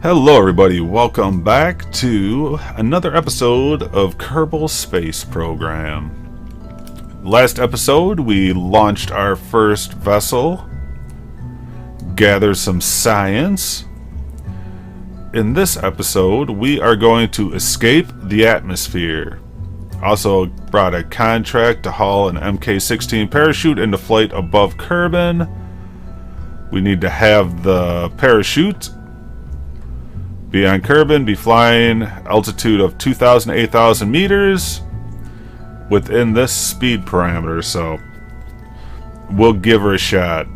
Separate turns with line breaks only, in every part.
Hello everybody, welcome back to another episode of Kerbal Space Program. Last episode we launched our first vessel, gathered some science. In this episode we are going to escape the atmosphere. Also brought a contract to haul an MK-16 parachute into flight above Kerbin. We need to have the parachute be on Kerbin, be flying altitude of 2,000 to 8,000 meters within this speed parameter, so we'll give her a shot.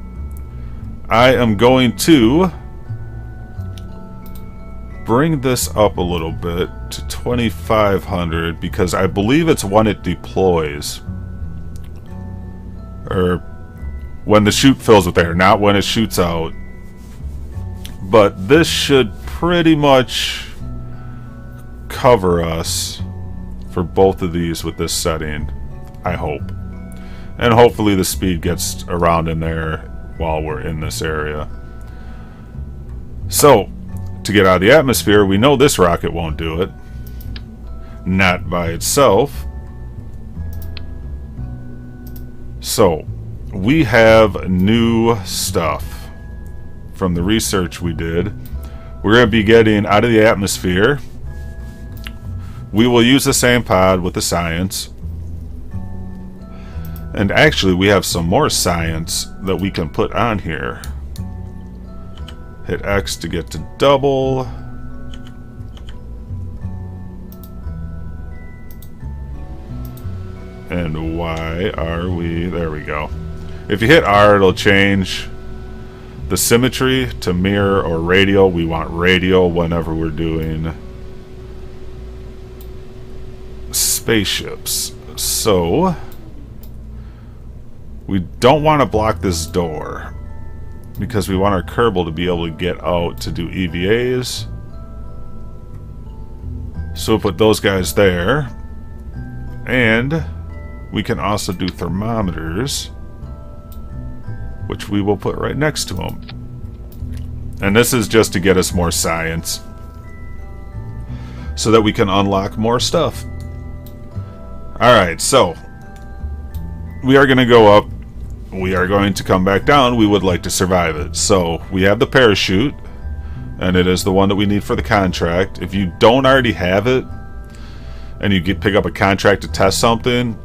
I am going to bring this up a little bit to 2,500 because I believe it's when it deploys, or when the chute fills with air, not when it shoots out. But this should pretty much cover us for both of these with this setting, I hope. And hopefully the speed gets around in there while we're in this area. So, to get out of the atmosphere, we know this rocket won't do it. Not by itself. So, we have new stuff from the research we did. We're going to be getting out of the atmosphere. We will use the same pod with the science. And actually we have some more science that we can put on here. Hit X to get to double. And why are we... There we go. If you hit R, it'll change the symmetry to mirror or radial. We want radial whenever we're doing spaceships. So we don't want to block this door because we want our Kerbal to be able to get out to do EVAs. So we'll put those guys there. And we can also do thermometers, which we will put right next to them. And this is just to get us more science so that we can unlock more stuff. Alright, so we are going to go up. We are going to come back down. We would like to survive it. So we have the parachute, and it is the one that we need for the contract. If you don't already have it and you pick up a contract to test something,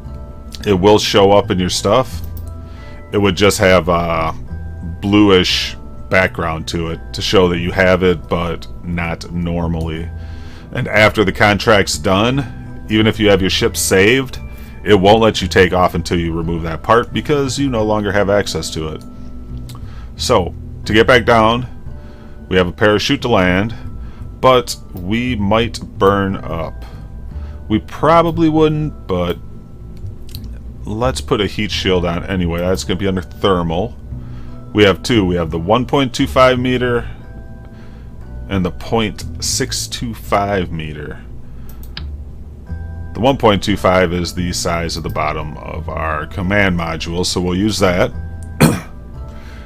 it will show up in your stuff. It would just have a bluish background to it to show that you have it, but not normally. And after the contract's done, even if you have your ship saved, it won't let you take off until you remove that part because you no longer have access to it. So, to get back down, we have a parachute to land, but we might burn up. We probably wouldn't, but let's put a heat shield on anyway. That's going to be under thermal. We have two. We have the 1.25 meter and the 0.625 meter. The 1.25 is the size of the bottom of our command module, so we'll use that.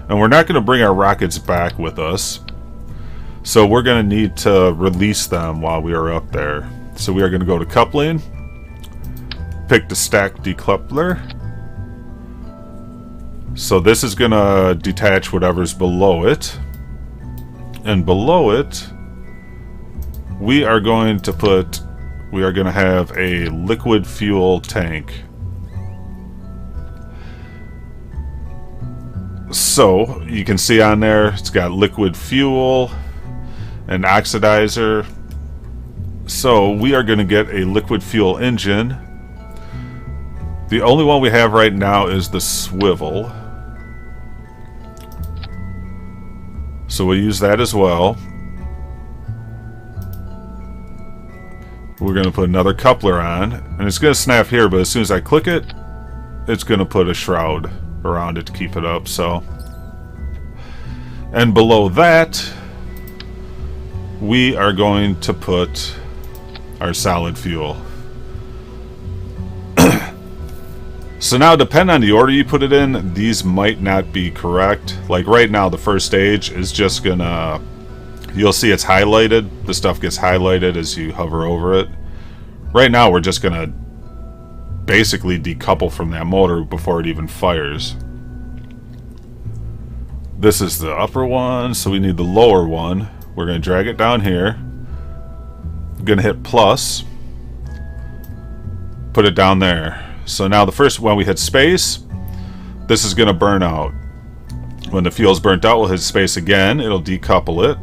And we're not going to bring our rockets back with us, so we're going to need to release them while we are up there. So we are going to go to coupling, pick the stack decoupler. So this is going to detach whatever's below it. And below it, we are going to have a liquid fuel tank. So you can see on there, it's got liquid fuel and oxidizer. So we are going to get a liquid fuel engine. The only one we have right now is the swivel. So we'll use that as well. We're going to put another coupler on. And it's going to snap here, but as soon as I click it, it's going to put a shroud around it to keep it up. So, and below that, we are going to put our solid fuel. So now, depending on the order you put it in, these might not be correct. Like right now, the first stage is just gonna You'll see it's highlighted. The stuff gets highlighted as you hover over it. Right now we're just gonna basically decouple from that motor before it even fires. This is the upper one, so we need the lower one. We're gonna drag it down here. I'm gonna hit plus. Put it down there. So now the first when we hit space, this is gonna burn out. When the fuel's burnt out, we'll hit space again. It'll decouple it.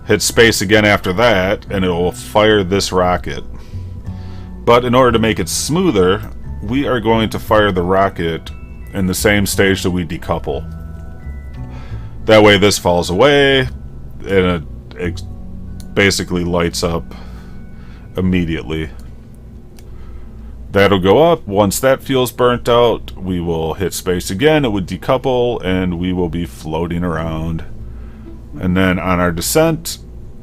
Hit space again after that, and it will fire this rocket. But in order to make it smoother, we are going to fire the rocket in the same stage that we decouple. That way this falls away, and it basically lights up immediately. That'll go up. Once that fuel's burnt out, we will hit space again. It would decouple, and we will be floating around. And then on our descent,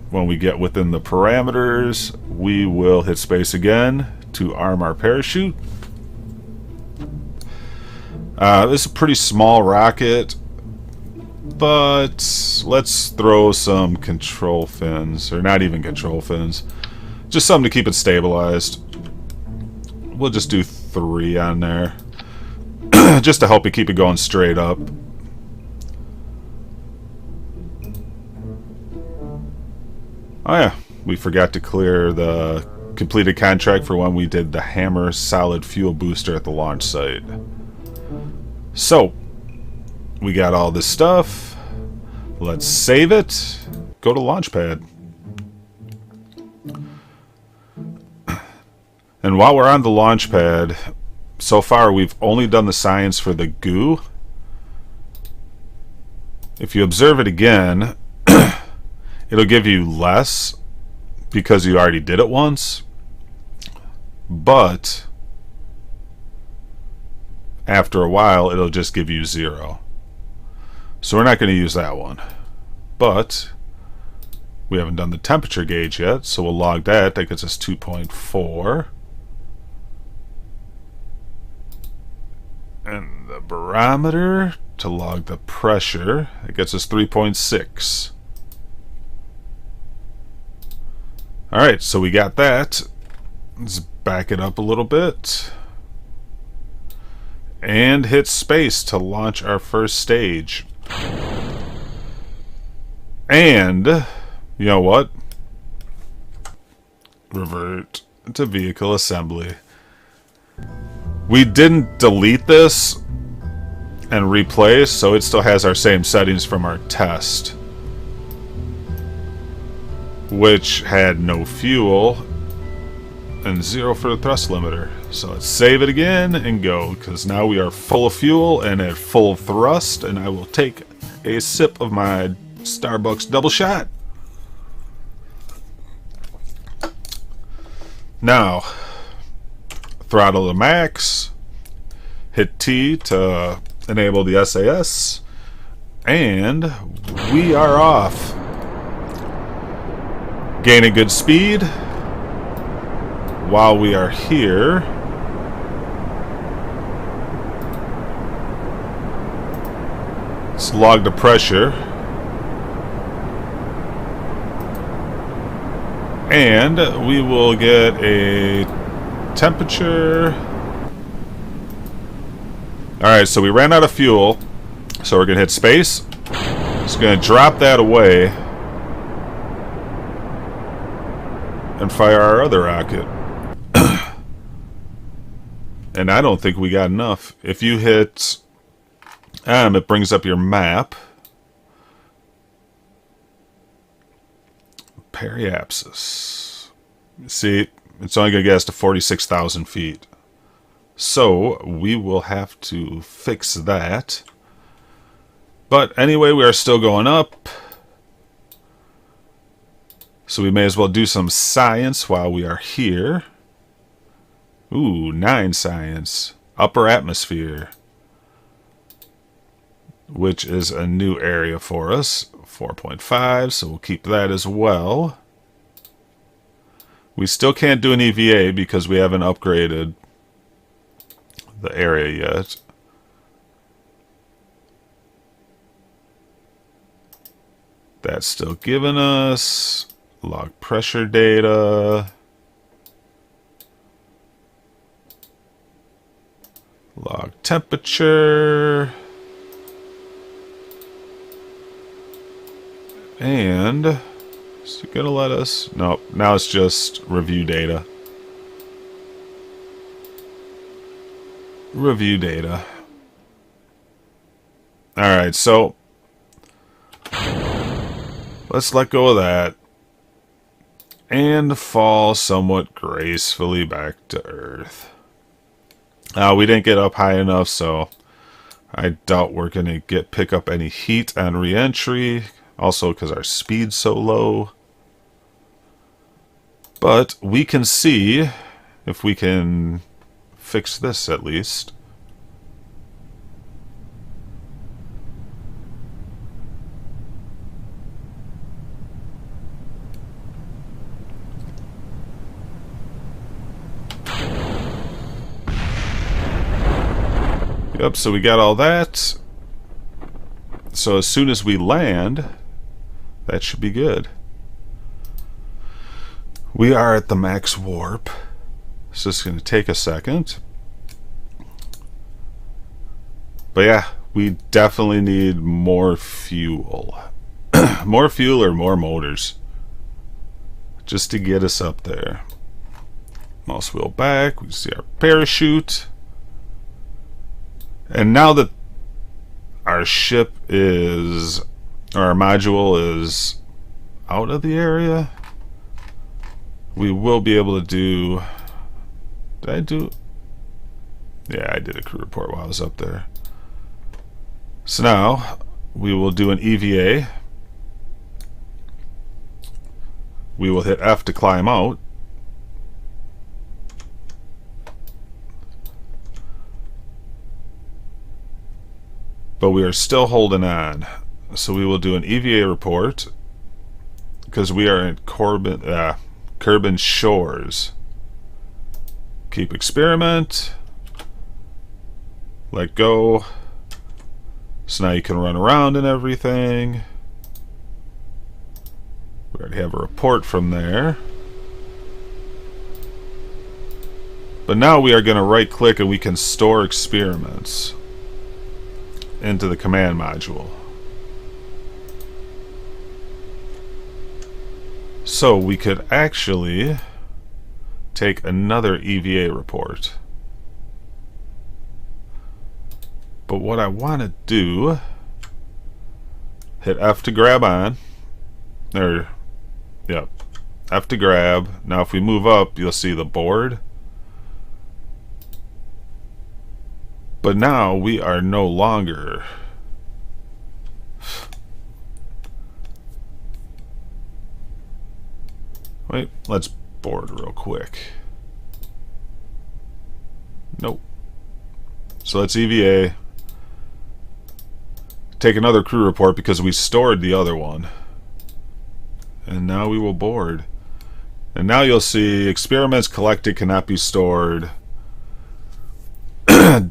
when we get within the parameters, we will hit space again to arm our parachute. This is a pretty small rocket, but let's throw some control fins, or not even control fins, just something to keep it stabilized. We'll just do 3 on there, just to help it keep it going straight up. Oh yeah, we forgot to clear the completed contract for when we did the Hammer solid fuel booster at the launch site. So, we got all this stuff. Let's save it. Go to Launchpad. And while we're on the Launchpad, so far we've only done the science for the goo. If you observe it again, it'll give you less because you already did it once, but after a while it'll just give you 0. So we're not going to use that one, but we haven't done the temperature gauge yet, so we'll log that. That gets us 2.4, and the barometer to log the pressure, it gets us 3.6. Alright, so we got that. Let's back it up a little bit. And hit space to launch our first stage. And, you know what? Revert to vehicle assembly. We didn't delete this and replace, so it still has our same settings from our test, which had no fuel and 0 for the thrust limiter. So let's save it again and go, because now we are full of fuel and at full thrust, and I will take a sip of my Starbucks double shot. Now, throttle to max, hit T to enable the SAS, and we are off. Gaining good speed while we are here. Let's log the pressure. And we will get a temperature. Alright, so we ran out of fuel, so we're going to hit space. Just going to drop that away and fire our other rocket. And I don't think we got enough. If you hit M, it brings up your map. Periapsis. See, it's only going to get us to 46,000 feet. So we will have to fix that. But anyway, we are still going up. So we may as well do some science while we are here. Ooh, 9 science. Upper atmosphere, which is a new area for us. 4.5, so we'll keep that as well. We still can't do an EVA because we haven't upgraded the area yet. That's still giving us log pressure data. Log temperature. And is it gonna let us? Nope. Now it's just review data. Review data. Alright, so let's let go of that and fall somewhat gracefully back to Earth. We didn't get up high enough, so I doubt we're going to pick up any heat on re-entry. Also because our speed's so low. But we can see if we can fix this at least. Yep, so we got all that. So as soon as we land, that should be good. We are at the max warp. So it's going to take a second. But yeah, we definitely need more fuel. More fuel or more motors. Just to get us up there. Mouse wheel back. We can see our parachute. And now that our ship is, or our module is out of the area, we will be able to do, did I do? Yeah, I did a crew report while I was up there. So now we will do an EVA. We will hit F to climb out. But we are still holding on. So we will do an EVA report because we are in Kerbal Shores. Keep experiment. Let go. So now you can run around and everything. We already have a report from there. But now we are going to right click and we can store experiments into the command module. So we could actually take another EVA report. But what I want to do, hit F to grab on. Or, yep, F to grab. Now if we move up, you'll see the board. But now we are no longer wait, let's board real quick. Nope. So let's EVA. Take another crew report because we stored the other one. And now we will board. And now you'll see experiments collected cannot be stored.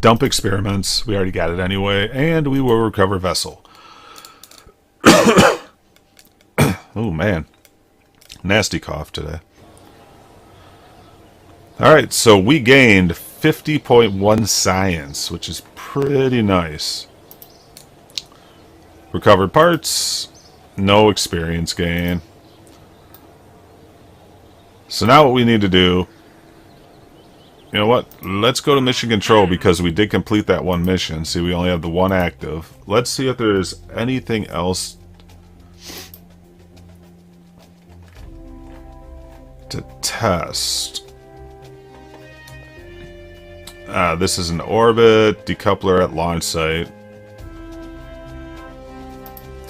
Dump experiments. We already got it anyway. And we will recover vessel. Oh, man. Nasty cough today. Alright, so we gained 50.1 science, which is pretty nice. Recovered parts. No experience gain. So now what we need to do, you know what? Let's go to mission control because we did complete that one mission. See, we only have the one active. Let's see if there's anything else to test. This is an orbit decoupler at launch site.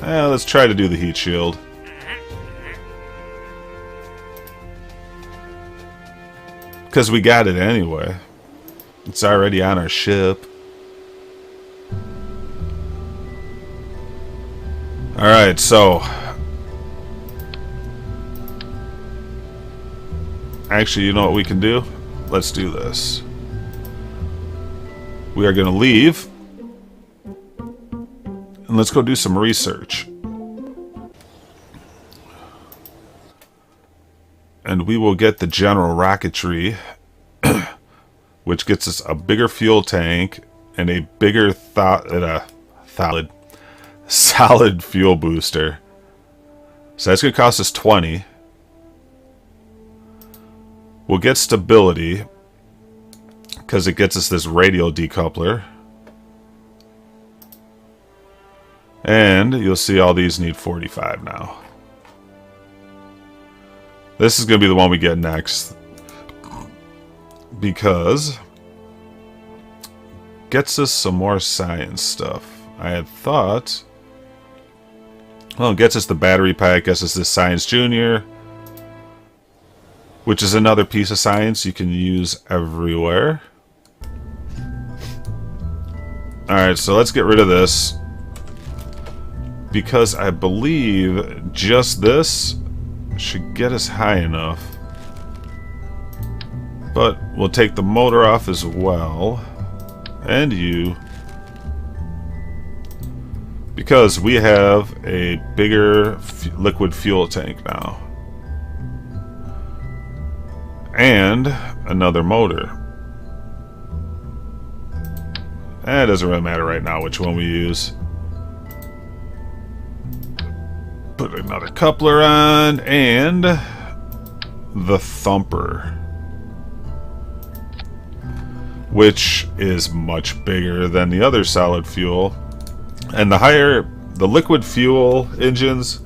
Let's try to do the heat shield. Because we got it anyway. It's already on our ship. Alright, so actually, you know what we can do? Let's do this. We are going to leave. And let's go do some research. And we will get the general rocketry, which gets us a bigger fuel tank and a bigger solid fuel booster. So that's going to cost us 20. We'll get stability because it gets us this radial decoupler. And you'll see all these need 45 now. This is going to be the one we get next, because gets us some more science stuff. I had thought, well, it gets us the battery pack, gets us this Science Junior, which is another piece of science you can use everywhere. Alright, so let's get rid of this, because I believe just this should get us high enough. But we'll take the motor off as well. And you. Because we have a bigger liquid fuel tank now. And another motor. It doesn't really matter right now which one we use. Put another coupler on, and the thumper, which is much bigger than the other solid fuel. And the liquid fuel engines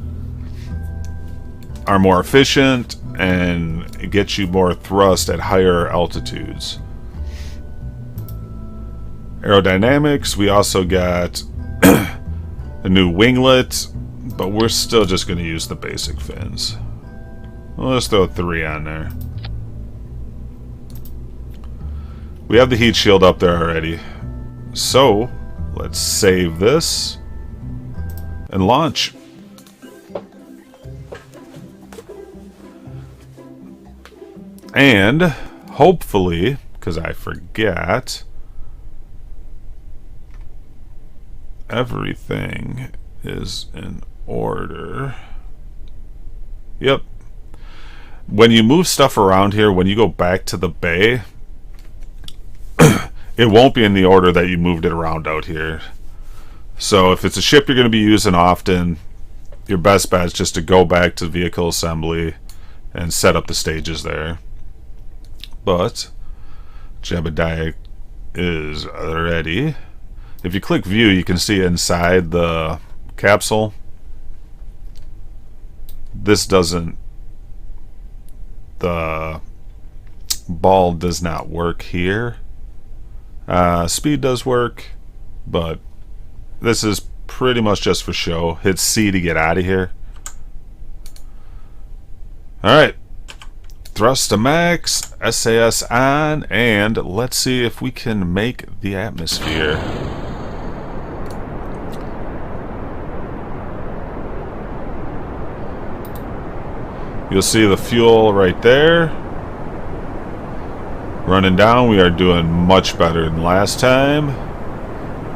are more efficient and it gets you more thrust at higher altitudes. Aerodynamics, we also got a new winglet, but we're still just going to use the basic fins. Well, let's throw 3 on there. We have the heat shield up there already. So, let's save this and launch. And hopefully, because I forget, everything is in order. Yep. When you move stuff around here, when you go back to the bay, it won't be in the order that you moved it around out here. So if it's a ship you're going to be using often, your best bet is just to go back to vehicle assembly and set up the stages there. But Jebediah is ready. If you click view, you can see inside the capsule. This doesn't, the ball does not work here. Speed does work, but this is pretty much just for show. Hit C to get out of here. Alright, thrust to max, SAS on, and let's see if we can make the atmosphere. You'll see the fuel right there. Running down, we are doing much better than last time.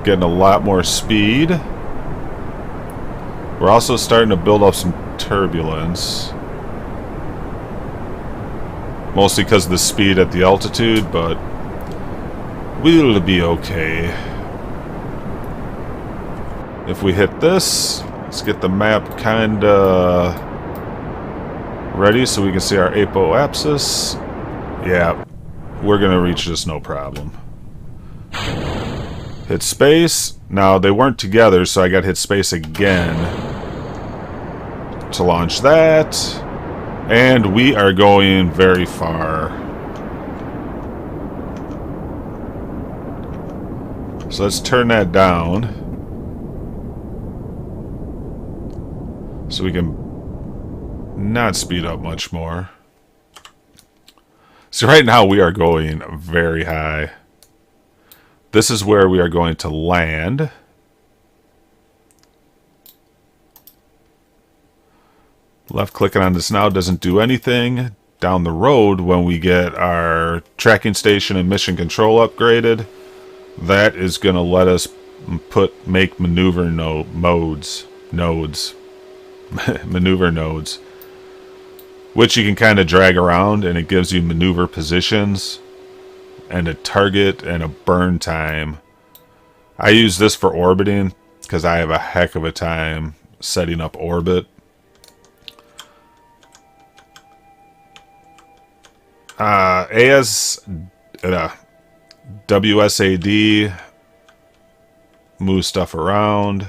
Getting a lot more speed. We're also starting to build up some turbulence. Mostly because of the speed at the altitude, but we'll be okay. If we hit this, let's get the map kinda ready so we can see our apoapsis. Yeah, we're gonna reach this no problem. Hit space. Now they weren't together, so I got hit space again to launch that. And we are going very far. So let's turn that down so we can not speed up much more. So right now we are going very high. This is where we are going to land. Left clicking on this now doesn't do anything. Down the road, when we get our tracking station and mission control upgraded, that is going to let us make maneuver nodes. Maneuver nodes. which you can kind of drag around, and it gives you maneuver positions and a target and a burn time. I use this for orbiting because I have a heck of a time setting up orbit. WSAD, move stuff around,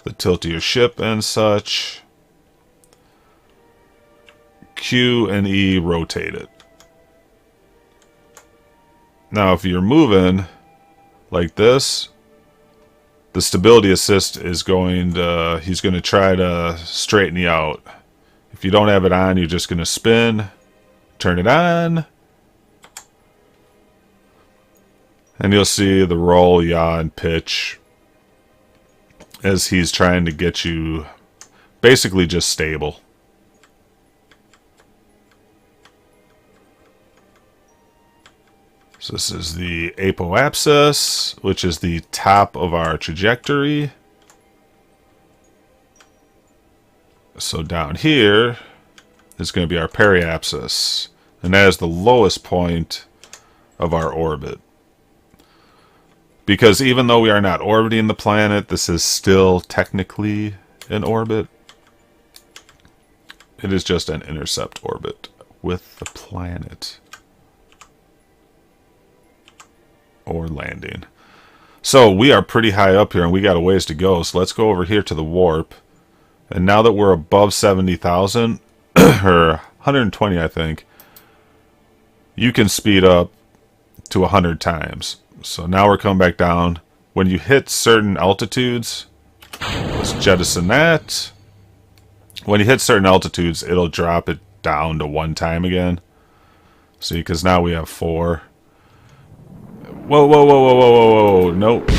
the tilt of your ship and such. Q and E, rotate it. Now if you're moving like this, the stability assist is going to, he's going to try to straighten you out. If you don't have it on, you're just going to spin, turn it on, and you'll see the roll, yaw, and pitch as he's trying to get you basically just stable. So this is the apoapsis, which is the top of our trajectory. So down here is going to be our periapsis, and that is the lowest point of our orbit. Because even though we are not orbiting the planet, this is still technically an orbit. It is just an intercept orbit with the planet. Or landing. So we are pretty high up here and we got a ways to go. So let's go over here to the warp. And now that we're above 70,000, or 120 I think, you can speed up to 100 times. So now we're coming back down. When you hit certain altitudes, let's jettison that. When you hit certain altitudes, it'll drop it down to 1 time again. See, because now we have 4. Whoa, whoa, whoa, whoa, whoa, whoa, whoa, nope.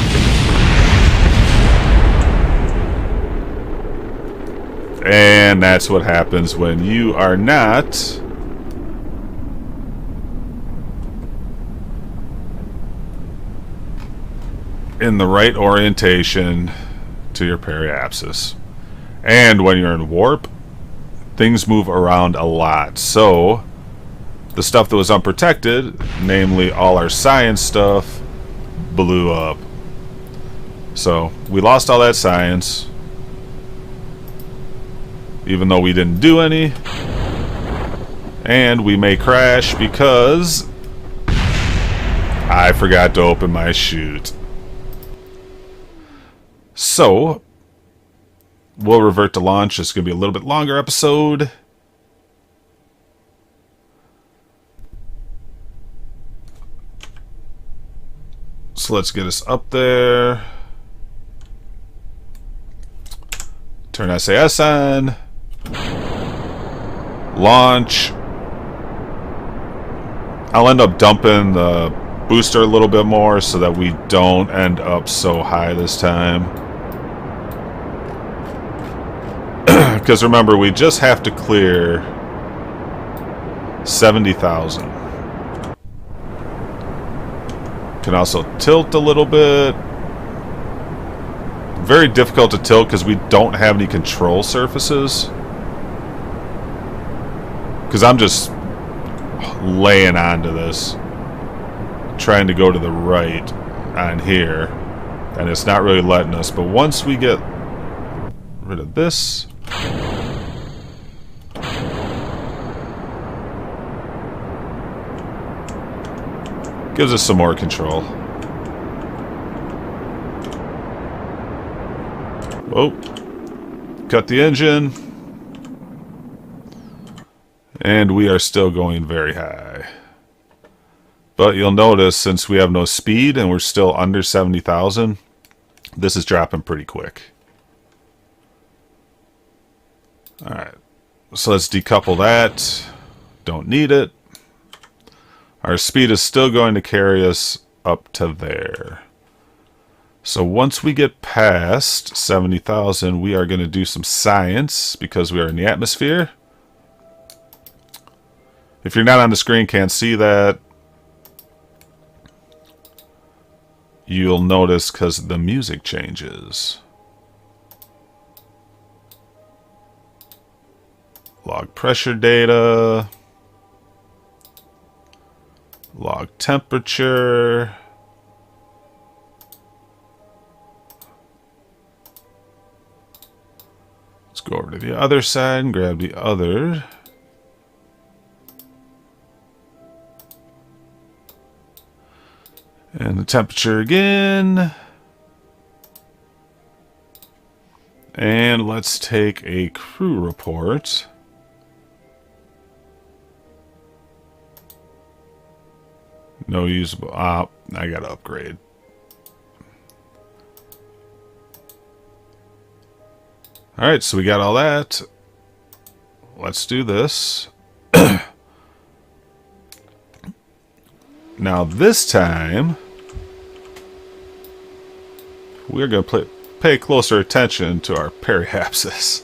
And that's what happens when you are not in the right orientation to your periapsis. And when you're in warp, things move around a lot. So the stuff that was unprotected, namely all our science stuff, blew up. So we lost all that science, even though we didn't do any. And we may crash because I forgot to open my chute. So we'll revert to launch. It's going to be a little bit longer episode. So let's get us up there. Turn SAS on. Launch. I'll end up dumping the booster a little bit more so that we don't end up so high this time. Because remember, we just have to clear 70,000. Can also tilt a little bit. Very difficult to tilt because we don't have any control surfaces. Because I'm just laying onto this, trying to go to the right on here, and it's not really letting us. But once we get rid of this, gives us some more control. Oh, cut the engine. And we are still going very high. But you'll notice, since we have no speed and we're still under 70,000, this is dropping pretty quick. Alright, so let's decouple that. Don't need it. Our speed is still going to carry us up to there. So once we get past 70,000, we are going to do some science because we are in the atmosphere. If you're not on the screen, can't see that, you'll notice because the music changes. Log pressure data. Log temperature. Let's go over to the other side and grab the other. And the temperature again. And let's take a crew report. No usable. I gotta upgrade. Alright, so we got all that. Let's do this. Now this time, we're going to pay closer attention to our periapsis,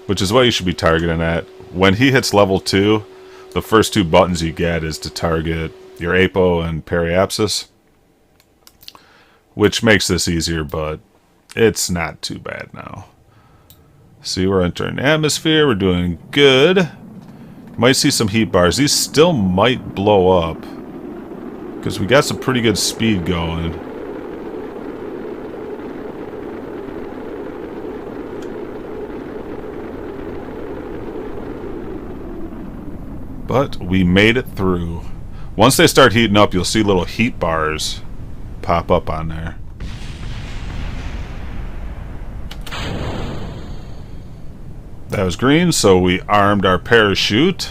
which is what you should be targeting at. When he hits level 2, the first 2 buttons you get is to target your apo and periapsis, which makes this easier, but it's not too bad now. See, we're entering atmosphere. We're doing good. Might see some heat bars. These still might blow up because we got some pretty good speed going. But we made it through. Once they start heating up, you'll see little heat bars pop up on there. That was green, so we armed our parachute,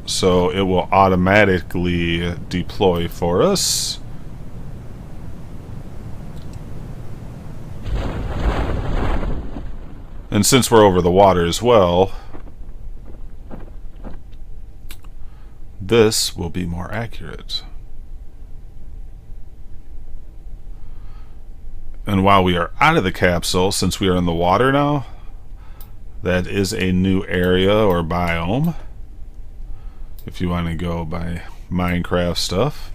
so it will automatically deploy for us. And since we're over the water as well, this will be more accurate. And while we are out of the capsule, since we are in the water now, that is a new area or biome, if you want to go by Minecraft stuff.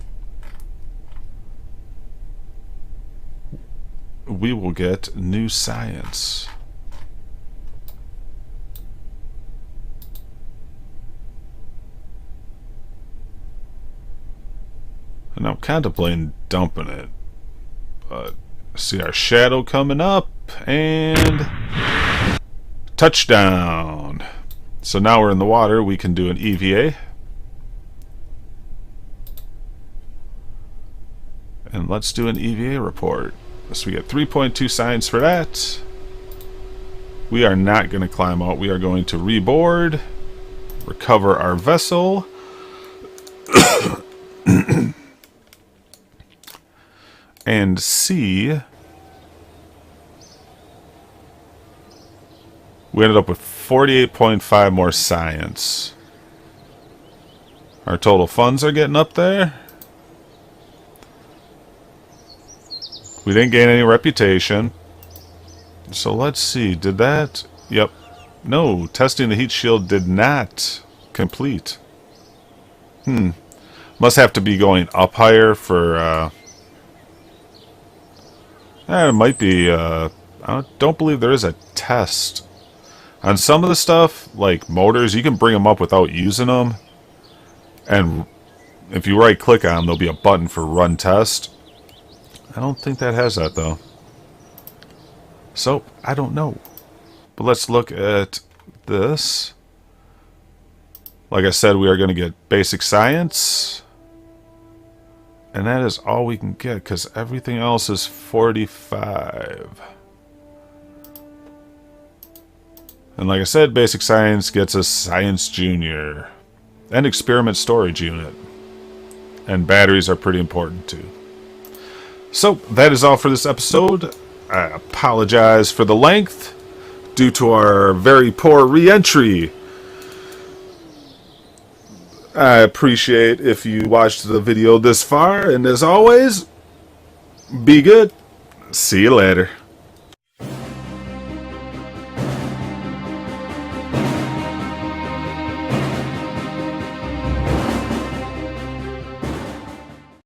We will get new science. And I'm contemplating dumping it, but see our shadow coming up, and touchdown. So now we're in the water. We can do an EVA. And let's do an EVA report. So we get 3.2 science for that. We are not going to climb out. We are going to reboard, recover our vessel, and see. We ended up with 48.5 more science. Our total funds are getting up there. We didn't gain any reputation. So let's see. Did that? Yep. No. Testing the heat shield did not complete. Must have to be going up higher for... it might be... I don't believe there is a test. On some of the stuff, like motors, you can bring them up without using them. And if you right-click on them, there'll be a button for Run Test. I don't think that has that, though. So, I don't know. But let's look at this. Like I said, we are going to get basic science. And that is all we can get, because everything else is 45. And like I said, basic science gets us Science Junior. And experiment storage unit. And batteries are pretty important too. So, that is all for this episode. I apologize for the length due to our very poor re-entry. I appreciate if you watched the video this far, and as always, be good. See you later.